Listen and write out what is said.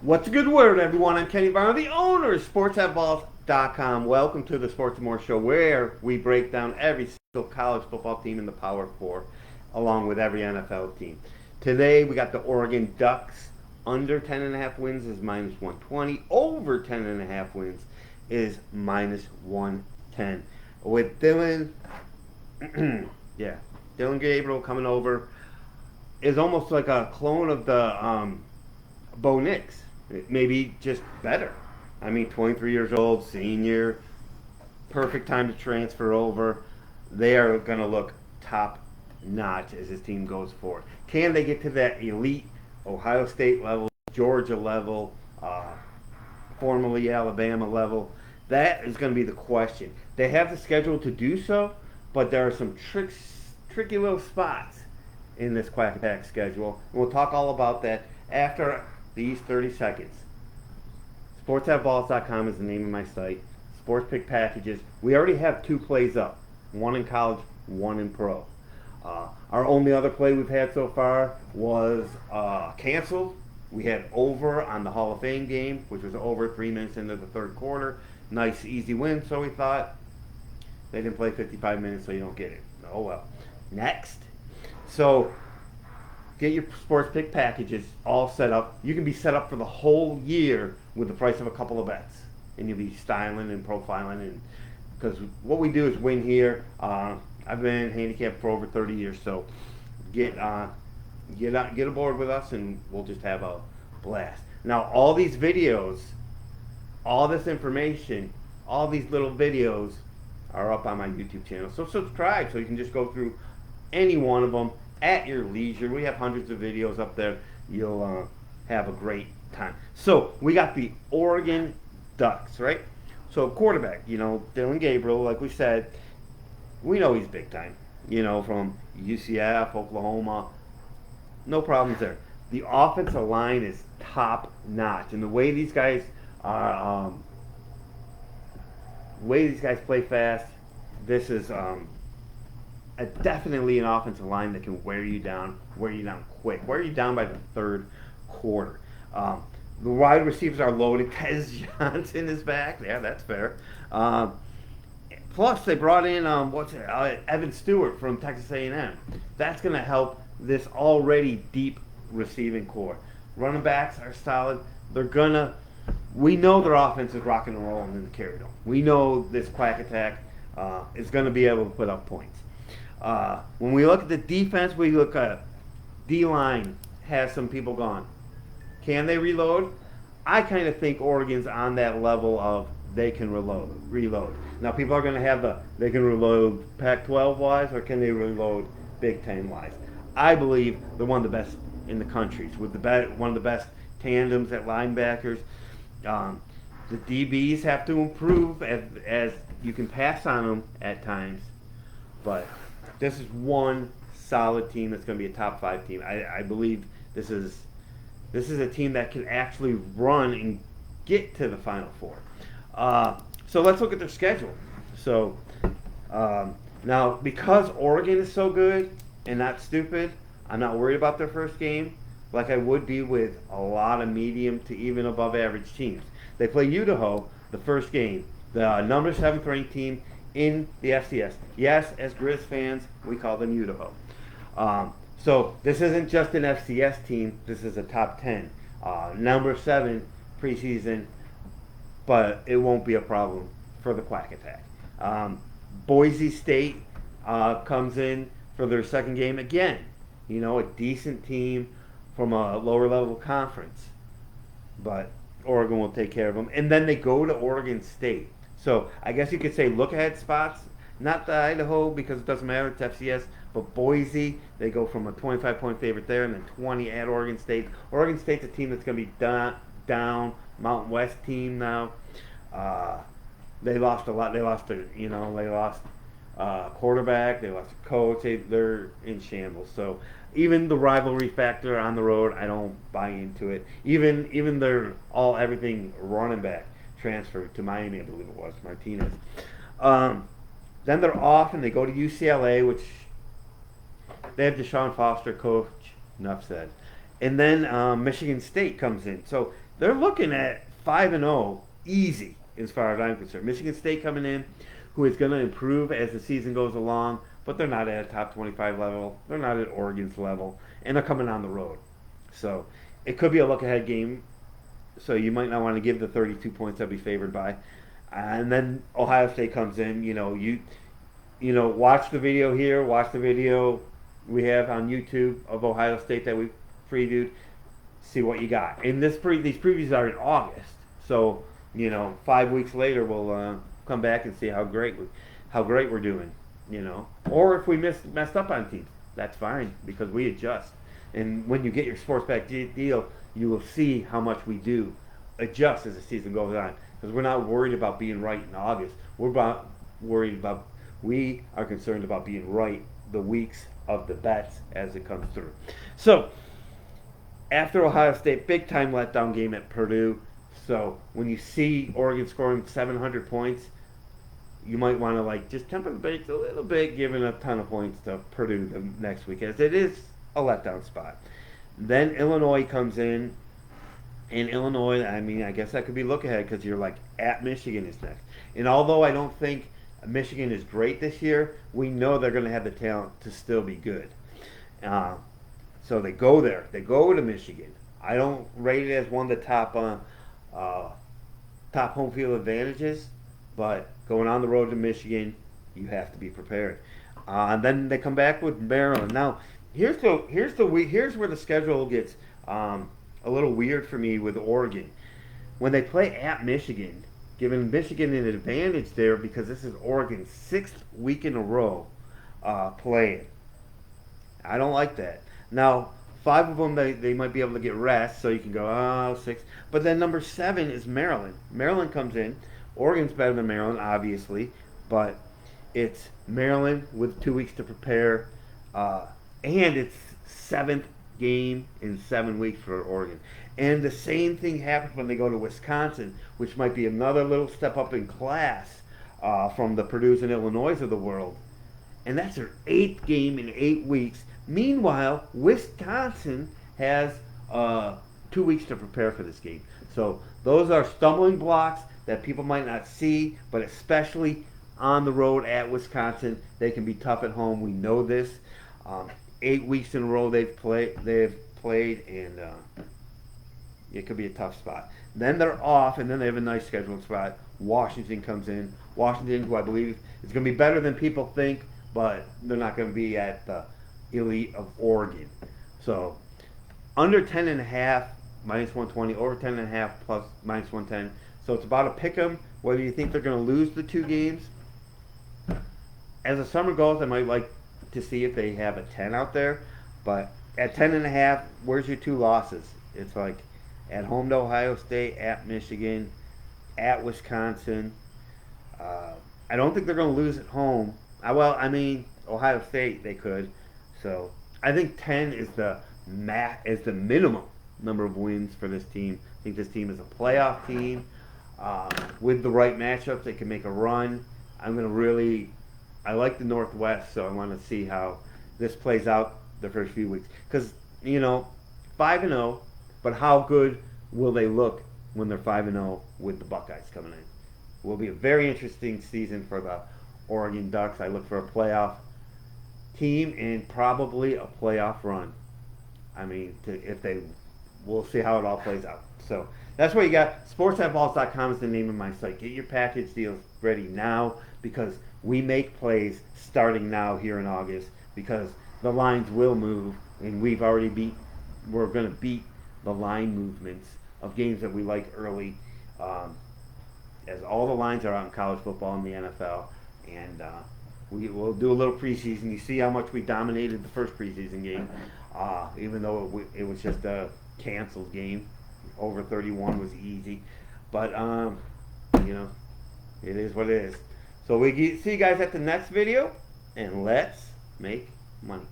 What's a good word, everyone? I'm Kenny Barner, the owner of SportsBooks.com. Welcome to the Sports and More Show, where we break down every single college football team in the Power Four, along with every NFL team. Today, we got the Oregon Ducks. Under 10.5 wins is minus 120. Over 10.5 wins is minus 110. With Dylan, Dylan Gabriel coming over is almost like a clone of the Bo Nix. Maybe just better. I mean, 23 years old, senior, perfect time to transfer over. They are going to look top notch as this team goes forward. Can they get to that elite Ohio State level, Georgia level, formerly Alabama level? That is going to be the question. They have the schedule to do so, but there are some tricky little spots in this Quack Attack schedule. And we'll talk all about that after these 30 seconds. SportsHaveBalls.com is the name of my site. Sports pick packages. We already have 2 plays up. One in college, one in pro. Our only other play we've had so far was canceled. We had over on the Hall of Fame game, which was over 3 minutes into the third quarter. Nice, easy win, so we thought. They didn't play 55 minutes, so you don't get it. Oh well. Next. So, get your sports pick packages all set up. You can be set up for the whole year with the price of a couple of bets. And you'll be styling and profiling. And because what we do is win here. I've been handicapped for over 30 years, so get aboard with us and we'll just have a blast. Now, all these videos, all this information, all these little videos are up on my YouTube channel. So subscribe so you can just go through any one of them at your leisure. We have hundreds of videos up there. You'll have a great time. So we got the Oregon Ducks, right? So quarterback, Dylan Gabriel, like we said, we know he's big time. From UCF, Oklahoma, no problems there. The offensive line is top notch, and the way these guys are, play fast, this is definitely an offensive line that can wear you down quick, wear you down by the third quarter. The wide receivers are loaded. Tez Johnson is back. Yeah, that's fair. Plus, they brought in Evan Stewart from Texas A&M. That's going to help this already deep receiving core. Running backs are solid. We know their offense is rocking and rolling in the carry dome. We know this Quack Attack is going to be able to put up points. When we look at the defense, we look at D-line has some people gone. Can they reload? I kind of think Oregon's on that level of they can reload. Now, people are going to have they can reload Pac-12 wise, or can they reload Big Ten wise? I believe they're one of the best in the country, with one of the best tandems at linebackers. The DBs have to improve as you can pass on them at times, but this is one solid team that's going to be a top 5 team. I believe this is a team that can actually run and get to the Final Four. So let's look at their schedule. So now, because Oregon is so good and not stupid, I'm not worried about their first game like I would be with a lot of medium to even above average teams. They play Idaho the first game, the number 7th ranked team in the FCS. Yes, as Grizz fans, we call them Idaho. So this isn't just an FCS team. This is a top 10. Number 7 preseason, but it won't be a problem for the Quack Attack. Boise State comes in for their second game again. A decent team from a lower level conference. But Oregon will take care of them. And then they go to Oregon State. So I guess you could say look ahead spots. Not the Idaho because it doesn't matter, it's FCS, but Boise, they go from a 25-point favorite there and then 20 at Oregon State. Oregon State's a team that's going to be down, Mountain West team now. They lost a lot. They lost quarterback, they lost a coach. They're in shambles. So even the rivalry factor on the road, I don't buy into it. Even their everything running back transferred to Miami, I believe it was, Martinez. Then they're off and they go to UCLA, which they have Deshaun Foster coach. Enough said. And then Michigan State comes in. So they're looking at 5-0 easy as far as I'm concerned. Michigan State coming in, who is going to improve as the season goes along, but they're not at a top 25 level. They're not at Oregon's level, and they're coming on the road. So it could be a look-ahead game. So you might not want to give the 32 points they'll be favored by. And then Ohio State comes in. Watch the video here. Watch the video we have on YouTube of Ohio State that we previewed. See what you got. And these previews are in August. So 5 weeks later we'll come back and see how great we're doing. Or if we messed up on teams, that's fine because we adjust. And when you get your sports back deal, you will see how much we do adjust as the season goes on. Because we're not worried about being right in August. We are concerned about being right the weeks of the bets as it comes through. So, after Ohio State, big time letdown game at Purdue. So, when you see Oregon scoring 700 points, you might want to just temper the brakes a little bit, giving a ton of points to Purdue the next week, as it is a letdown spot. Then Illinois comes in. In Illinois, I guess that could be look ahead because you're at Michigan is next. And although I don't think Michigan is great this year, we know they're going to have the talent to still be good. So they go there. They go to Michigan. I don't rate it as one of the top home field advantages, but going on the road to Michigan, you have to be prepared. And then they come back with Maryland. Now, here's where the schedule gets a little weird for me with Oregon. When they play at Michigan, giving Michigan an advantage there because this is Oregon's 6th week in a row playing. I don't like that. Now, 5 of them they might be able to get rest, so you can go 6. But then number 7 is Maryland. Maryland comes in. Oregon's better than Maryland, obviously, but it's Maryland with 2 weeks to prepare, and it's 7th game in 7 weeks for Oregon. And the same thing happens when they go to Wisconsin, which might be another little step up in class from the Purdue's and Illinois of the world. And that's their 8th game in 8 weeks. Meanwhile, Wisconsin has 2 weeks to prepare for this game. So those are stumbling blocks that people might not see, but especially on the road at Wisconsin, they can be tough at home. We know this. 8 weeks in a row they've played, and it could be a tough spot. Then they're off, and then they have a nice scheduled spot. Washington comes in. Washington, who I believe is going to be better than people think, but they're not going to be at the elite of Oregon. So under 10.5, minus 120, over 10.5 plus minus 110. So it's about a pick 'em. Whether you think they're going to lose the 2 games. As the summer goes, I might like to see if they have a 10 out there. But at 10.5, where's your 2 losses? It's at home to Ohio State, at Michigan, at Wisconsin. I don't think they're going to lose at home. Ohio State, they could. So I think 10 is the minimum number of wins for this team. I think this team is a playoff team. With the right matchups, they can make a run. I like the Northwest, so I want to see how this plays out the first few weeks. Because, 5-0, but how good will they look when they're 5-0 with the Buckeyes coming in? Will be a very interesting season for the Oregon Ducks. I look for a playoff team and probably a playoff run. We'll see how it all plays out. So that's what you got. SportsAtVols.com is the name of my site. Get your package deals ready now because we make plays starting now here in August because the lines will move, and we're going to beat the line movements of games that we like early, as all the lines are out in college football and the NFL, and we will do a little preseason. You see how much we dominated the first preseason game, even though it was just a canceled game. Over 31 was easy, but it is what it is. So we see you guys at the next video, and let's make money.